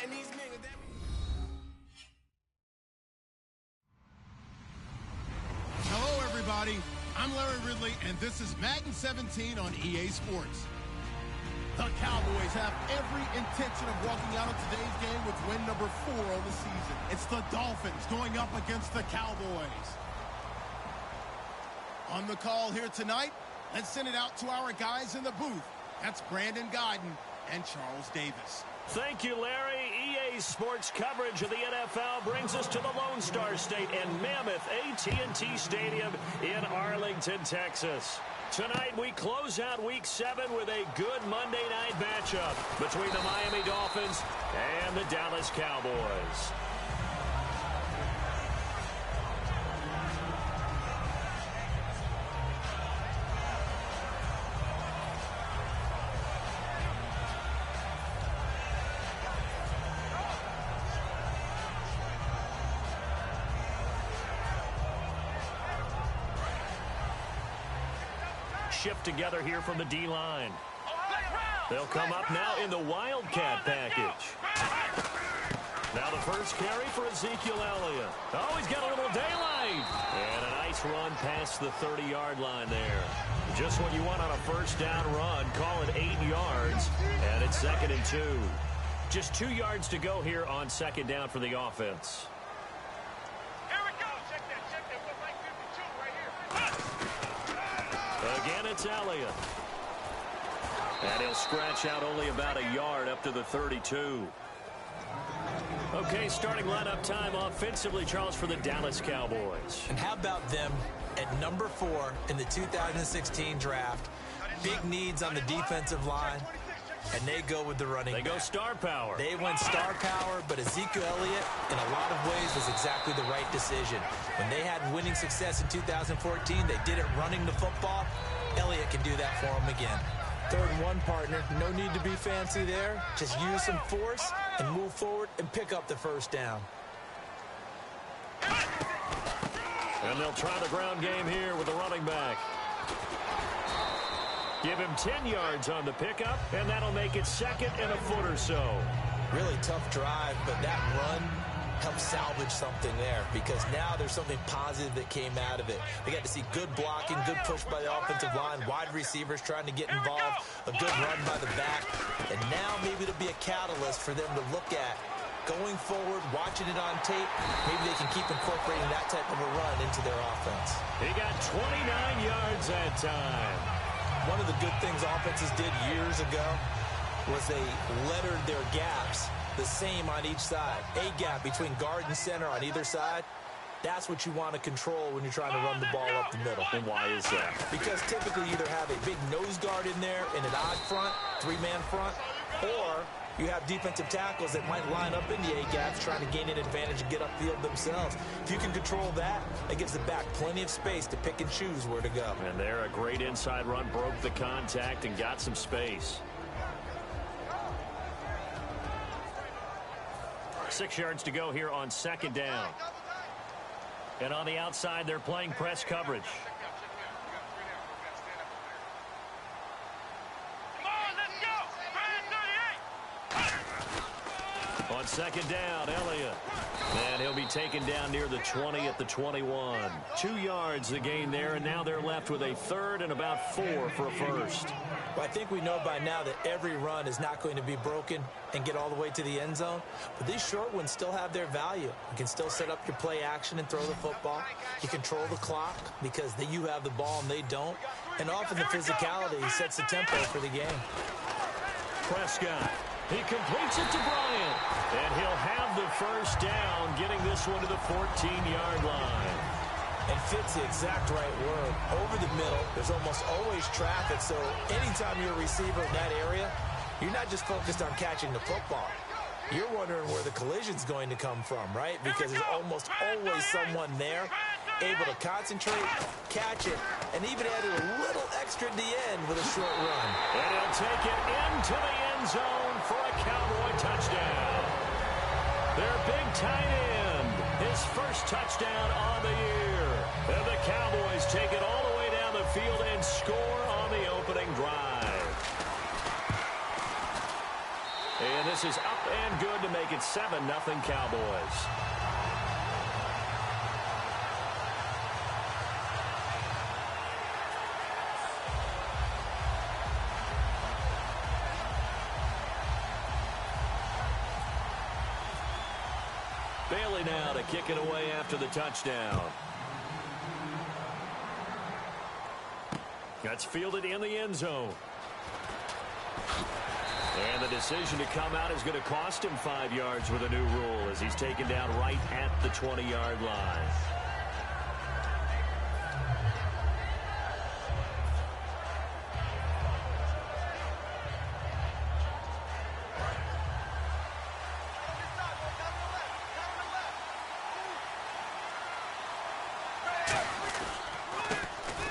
and these niggas that... Hello, everybody. I'm Larry Ridley, and this is Madden 17 on EA Sports. The Cowboys have every intention of walking out of today's game with win number 4 on the season. It's the Dolphins going up against the Cowboys. On the call here tonight, let's send it out to our guys in the booth. That's Brandon Guyton and Charles Davis. Thank you, Larry. EA Sports coverage of the NFL brings us to the Lone Star State and Mammoth AT&T Stadium in Arlington, Texas. Tonight, we close out Week 7 with a good Monday night matchup between the Miami Dolphins and the Dallas Cowboys. Shift together here from the D-line. They'll come up now in the Wildcat package. Now the first carry for Ezekiel Elliott. Oh, he's got a little daylight. And a nice run past the 30-yard line there. Just what you want on a first down run. Call it 8 yards. And it's 2nd and 2. Just 2 yards to go here on 2nd down for the offense. Again, it's Elliott. And he'll scratch out only about a yard up to the 32. Okay, starting lineup time offensively, Charles, for the Dallas Cowboys. And how about them at number 4 in the 2016 draft? Big needs on the defensive line, and they go with the running back. They go star power. They went star power, but Ezekiel Elliott, in a lot of ways, was exactly the right decision. When they had winning success in 2014, they did it running the football. Elliott can do that for them again. 3rd and 1, partner. No need to be fancy there. Just use some force and move forward and pick up the first down. And they'll try the ground game here with the running back. Give him 10 yards on the pickup, and that'll make it 2nd and a foot or so. Really tough drive, but that run helped salvage something there because now there's something positive that came out of it. They got to see good blocking, good push by the offensive line, wide receivers trying to get involved, a good run by the back, and now maybe it'll be a catalyst for them to look at going forward, watching it on tape. Maybe they can keep incorporating that type of a run into their offense. He got 29 yards that time. One of the good things offenses did years ago was they lettered their gaps the same on each side. A gap between guard and center on either side. That's what you want to control when you're trying to run the ball up the middle. And why is that? Because typically you either have a big nose guard in there in an odd front, 3-man front, or you have defensive tackles that might line up in the A-gaps trying to gain an advantage and get upfield themselves. If you can control that, it gives the back plenty of space to pick and choose where to go. And there, a great inside run, broke the contact and got some space. 6 yards to go here on 2nd down. And on the outside, they're playing press coverage. On 2nd down, Elliott. And he'll be taken down near the 20 at the 21. 2 yards the gain there, and now they're left with a 3rd and about 4 for a first. Well, I think we know by now that every run is not going to be broken and get all the way to the end zone. But these short ones still have their value. You can still set up your play action and throw the football. You control the clock because you have the ball and they don't. And often the physicality sets the tempo for the game. Prescott. He completes it to Bryant. And he'll have the first down, getting this one to the 14-yard line. And fits the exact right word. Over the middle, there's almost always traffic, so anytime you're a receiver in that area, you're not just focused on catching the football. You're wondering where the collision's going to come from, right? Because there's almost always someone there able to concentrate, catch it, and even add a little extra at the end with a short run. And he'll take it into the end zone for a Cowboy touchdown. Their big tight end, his first touchdown on the year. And the Cowboys take it all the way down the field and score on the opening drive. And this is up and good to make it 7-0 Cowboys. Bailey now to kick it away after the touchdown. That's fielded in the end zone. And the decision to come out is going to cost him 5 yards with a new rule as he's taken down right at the 20-yard line.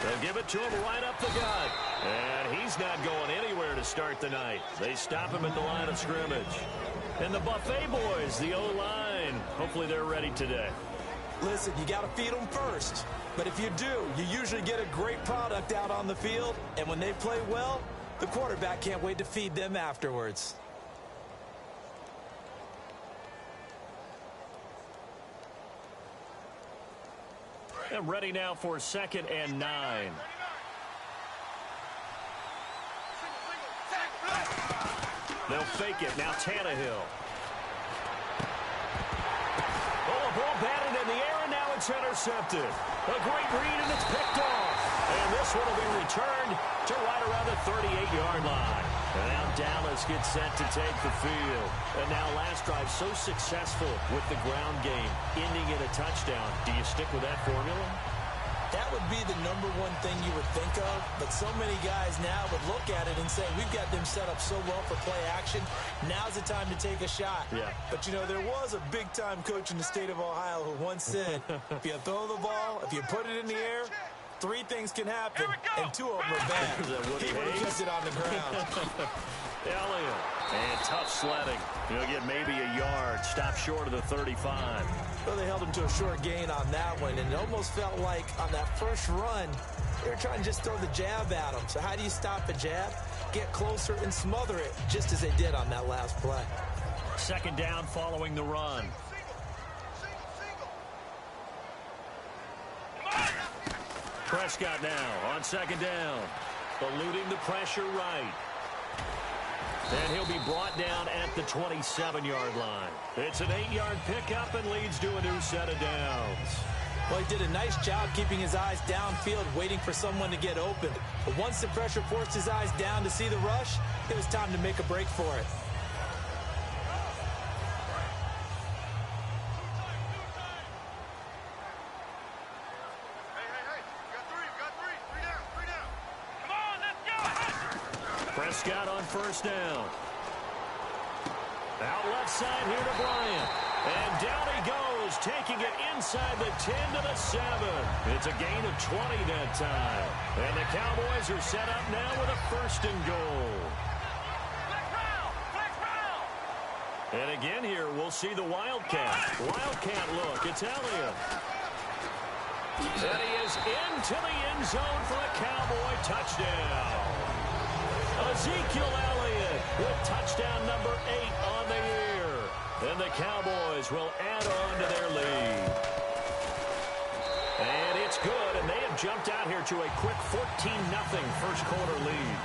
They'll give it to him right up the gut. And he's not going anywhere to start the night. They stop him at the line of scrimmage. And the Buffet boys, the O-line, hopefully they're ready today. Listen, you got to feed them first. But if you do, you usually get a great product out on the field. And when they play well, the quarterback can't wait to feed them afterwards. And ready now for 2nd and 9. They'll fake it. Now Tannehill. Oh, a ball batted in the air, and now it's intercepted. A great read, and it's picked off. And this one will be returned to right around the 38-yard line. And now Dallas gets set to take the field. And now last drive so successful with the ground game, ending in a touchdown. Do you stick with that formula? That would be the #1 thing you would think of, but so many guys now would look at it and say, we've got them set up so well for play action. Now's the time to take a shot. Yeah. But, you know, there was a big-time coach in the state of Ohio who once said, if you throw the ball, if you put it in the air, 3 things can happen, and 2 of them are bad. He would have kept it on the ground. Elliott. And tough sledding. He'll get maybe a yard. Stop short of the 35. Well, they held him to a short gain on that one, and it almost felt like on that first run, they were trying to just throw the jab at him. So how do you stop a jab? Get closer and smother it, just as they did on that last play. 2nd down following the run. Prescott now on 2nd down. Eluding the pressure right. And he'll be brought down at the 27-yard line. It's an 8-yard pickup and leads to a new set of downs. Well, he did a nice job keeping his eyes downfield, waiting for someone to get open. But once the pressure forced his eyes down to see the rush, it was time to make a break for it. Prescott on 1st down. Out left side here to Bryant. And down he goes, taking it inside the 10 to the 7. It's a gain of 20 that time. And the Cowboys are set up now with a 1st and goal. And again here, we'll see the Wildcat. Wildcat look, it's Elliott. And he is into the end zone for a Cowboy touchdown. Ezekiel Elliott with touchdown number 8 on the year. And the Cowboys will add on to their lead. And it's good, and they have jumped out here to a quick 14-0 first quarter lead.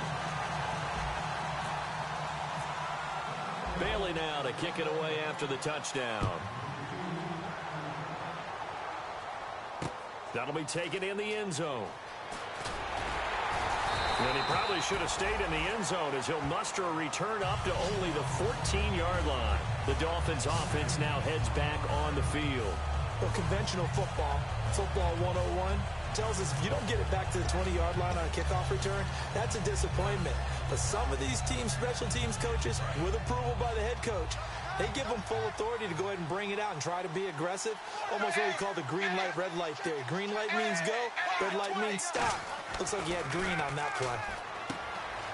Bailey now to kick it away after the touchdown. That'll be taken in the end zone. And he probably should have stayed in the end zone as he'll muster a return up to only the 14-yard line. The Dolphins offense now heads back on the field. Well, conventional football 101, tells us if you don't get it back to the 20-yard line on a kickoff return, that's a disappointment. But some of these team special teams coaches, with approval by the head coach, they give them full authority to go ahead and bring it out and try to be aggressive. Almost what we call the green light, red light theory. Green light means go, red light means stop. Looks like he had green on that play.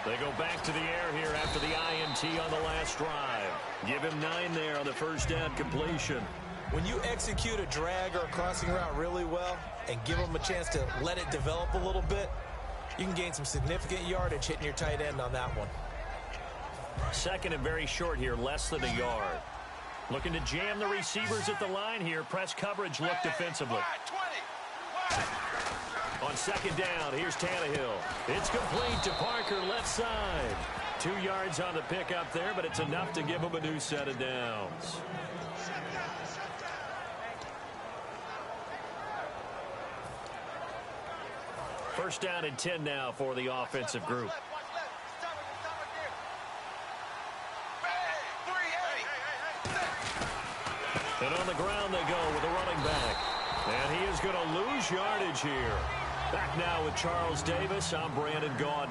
They go back to the air here after the INT on the last drive. Give him 9 there on the first down completion. When you execute a drag or a crossing route really well and give them a chance to let it develop a little bit, you can gain some significant yardage hitting your tight end on that one. Second and very short here, less than a yard. Looking to jam the receivers at the line here. Press coverage look defensively. On second down, here's Tannehill. It's complete to Parker, left side. 2 yards on the pickup there, but it's enough to give him a new set of downs. First down and 10 now for the offensive group. And on the ground they go with a running back. And he is going to lose yardage here. Back now with Charles Davis. I'm Brandon Gaudin.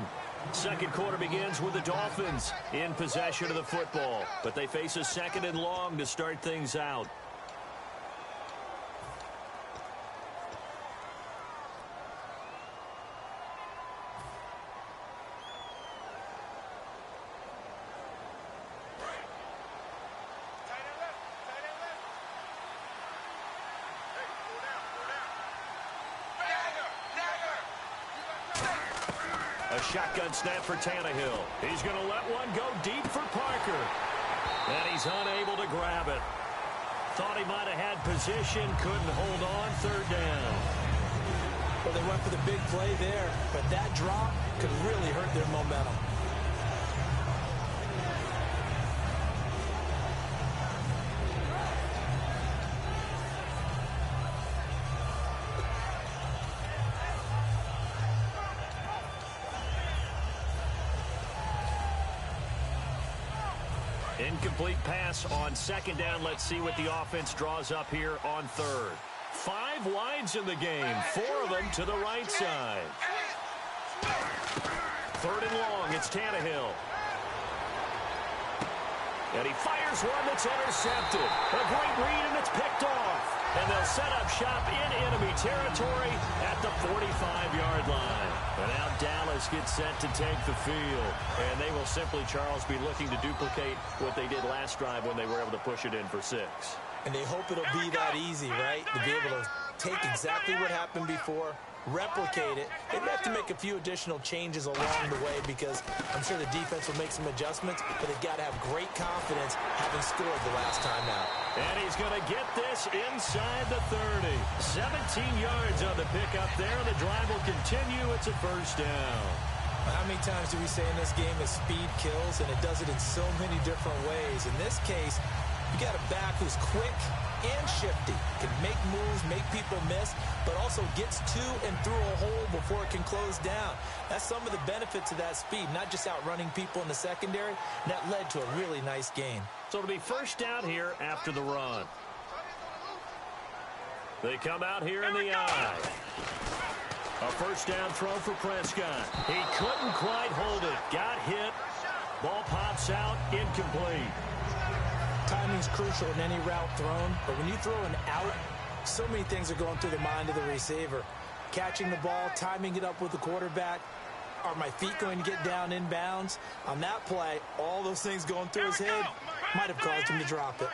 Second quarter begins with the Dolphins in possession of the football. But they face a second and long to start things out. A shotgun snap for Tannehill. He's going to let one go deep for Parker. And he's unable to grab it. Thought he might have had position, couldn't hold on, third down. Well, they went for the big play there, but that drop could really hurt their momentum. Incomplete pass on second down. Let's see what the offense draws up here on third. 5 wides in the game, 4 of them to the right side. Third and long, it's Tannehill. And he fires one that's intercepted. A great read, and it's picked off. And they'll set up shop in enemy territory at the 45-yard line. And now Dallas gets set to take the field. And they will simply, Charles, be looking to duplicate what they did last drive when they were able to push it in for 6. And they hope it'll be that easy, right? To be able to take exactly what happened before, replicate it. They may have to make a few additional changes along the way because I'm sure the defense will make some adjustments, but they've got to have great confidence having scored the last time out. And he's going to get this inside the 30. 17 yards on the pickup there. The drive will continue. It's a first down. How many times do we say in this game that speed kills, and it does it in so many different ways? In this case, you got a back who's quick and shifty, can make moves, make people miss, but also gets to and through a hole before it can close down. That's some of the benefits of that speed, not just outrunning people in the secondary. And that led to a really nice gain. So it'll be first down here after the run. They come out here in the eye. A first down throw for Prescott. He couldn't quite hold it. Got hit. Ball pops out. Incomplete. Timing's crucial in any route thrown, but when you throw an out, so many things are going through the mind of the receiver. Catching the ball, timing it up with the quarterback. Are my feet going to get down in bounds? On that play, all those things going through his head might have caused him to drop it.